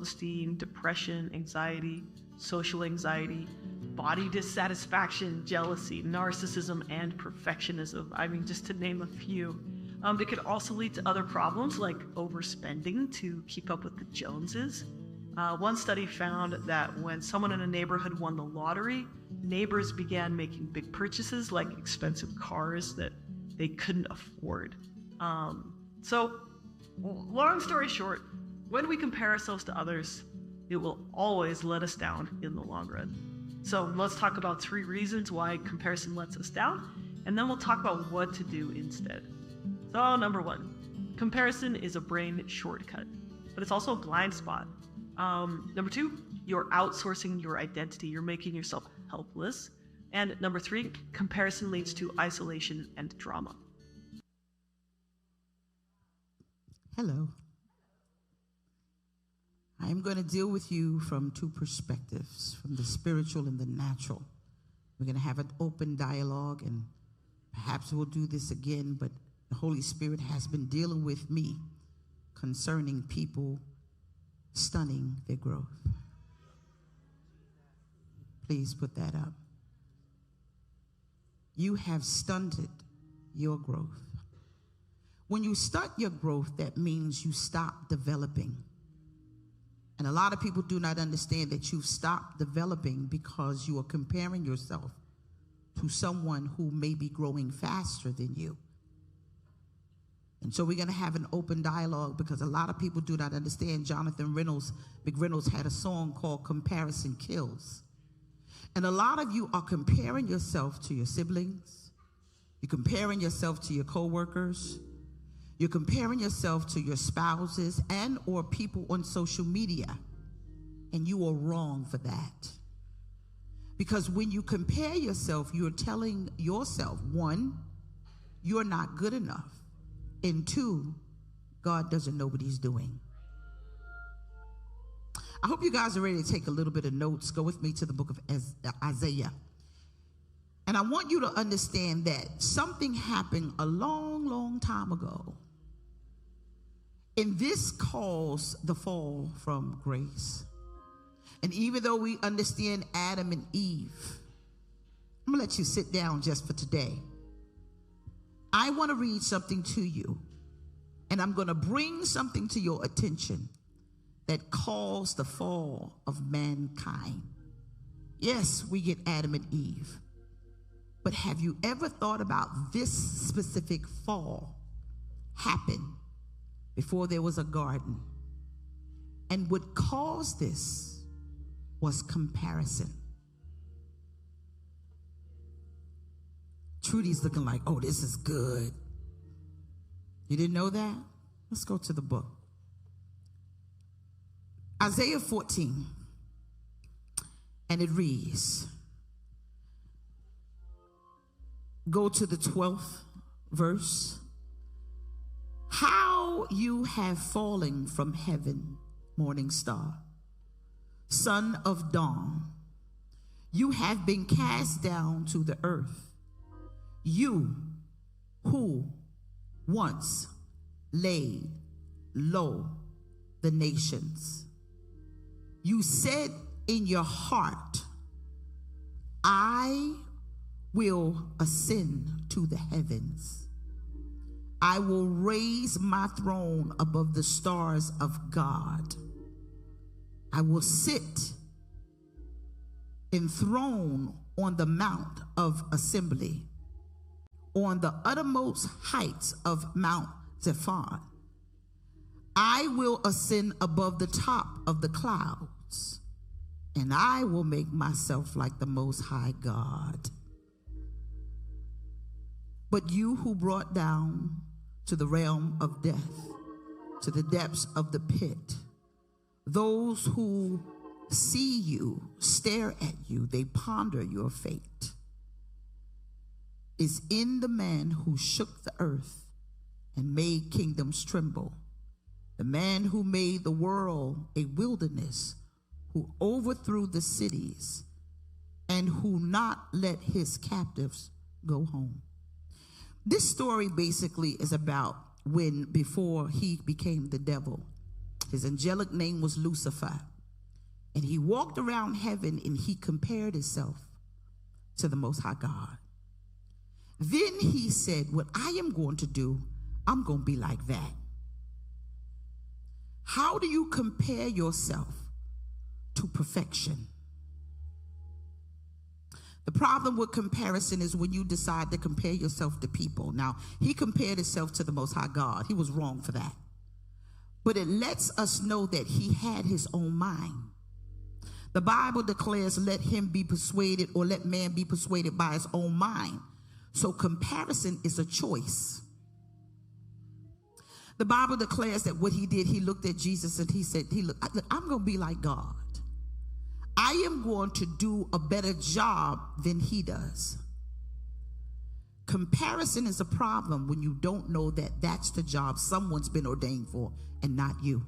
esteem, depression, anxiety, social anxiety, body dissatisfaction, jealousy, narcissism, and perfectionism. I mean, just to name a few. It could also lead to other problems like overspending to keep up with the Joneses. One study found that when someone in a neighborhood won the lottery, neighbors began making big purchases like expensive cars that they couldn't afford. So, long story short, when we compare ourselves to others, it will always let us down in the long run. So let's talk about 3 reasons why comparison lets us down, and then we'll talk about what to do instead. So number 1, comparison is a brain shortcut, but it's also a blind spot. Number 2, you're outsourcing your identity. You're making yourself helpless. And number 3, comparison leads to isolation and drama. Hello. I am going to deal with you from 2 perspectives, from the spiritual and the natural. We're going to have an open dialogue, and perhaps we'll do this again, but the Holy Spirit has been dealing with me concerning people stunning their growth. Please put that up. You have stunted your growth. When you stunt your growth, that means you stop developing. And a lot of people do not understand that you've stopped developing because you are comparing yourself to someone who may be growing faster than you. And so we're going to have an open dialogue because a lot of people do not understand. Jonathan McReynolds had a song called Comparison Kills. And a lot of you are comparing yourself to your siblings. You're comparing yourself to your coworkers. You're comparing yourself to your spouses and or people on social media. And you are wrong for that. Because when you compare yourself, you're telling yourself, 1, you're not good enough. And 2, God doesn't know what he's doing. I hope you guys are ready to take a little bit of notes. Go with me to the book of Isaiah. And I want you to understand that something happened a long, long time ago. And this caused the fall from grace. And even though we understand Adam and Eve, I'm going to let you sit down just for today. I want to read something to you, and I'm going to bring something to your attention that caused the fall of mankind. Yes, we get Adam and Eve, but have you ever thought about this specific fall happened before there was a garden? And what caused this was comparison. Trudy's looking like, oh, this is good. You didn't know that? Let's go to the book. Isaiah 14. And it reads, go to the 12th verse. How you have fallen from heaven, morning star, son of dawn. You have been cast down to the earth. You who once laid low the nations. You said in your heart, I will ascend to the heavens. I will raise my throne above the stars of God. I will sit enthroned on the mount of assembly, on the uttermost heights of Mount Zephon. I will ascend above the top of the clouds, and I will make myself like the Most High God. But you who brought down to the realm of death, to the depths of the pit, those who see you, stare at you, they ponder your fate, is in the man who shook the earth and made kingdoms tremble, the man who made the world a wilderness, who overthrew the cities, and who not let his captives go home. This story basically is about when, before he became the devil, His angelic name was Lucifer. And he walked around heaven and he compared himself to the Most High God. Then he said, what I am going to do, I'm going to be like that. How do you compare yourself to perfection? The problem with comparison is when you decide to compare yourself to people. Now, he compared himself to the Most High God. He was wrong for that. But it lets us know that he had his own mind. The Bible declares, let him be persuaded, or let man be persuaded by his own mind. So comparison is a choice. The Bible declares that what he did, he looked at Jesus and he said, I'm going to be like God. I am going to do a better job than he does. Comparison is a problem when you don't know that that's the job someone's been ordained for and not you.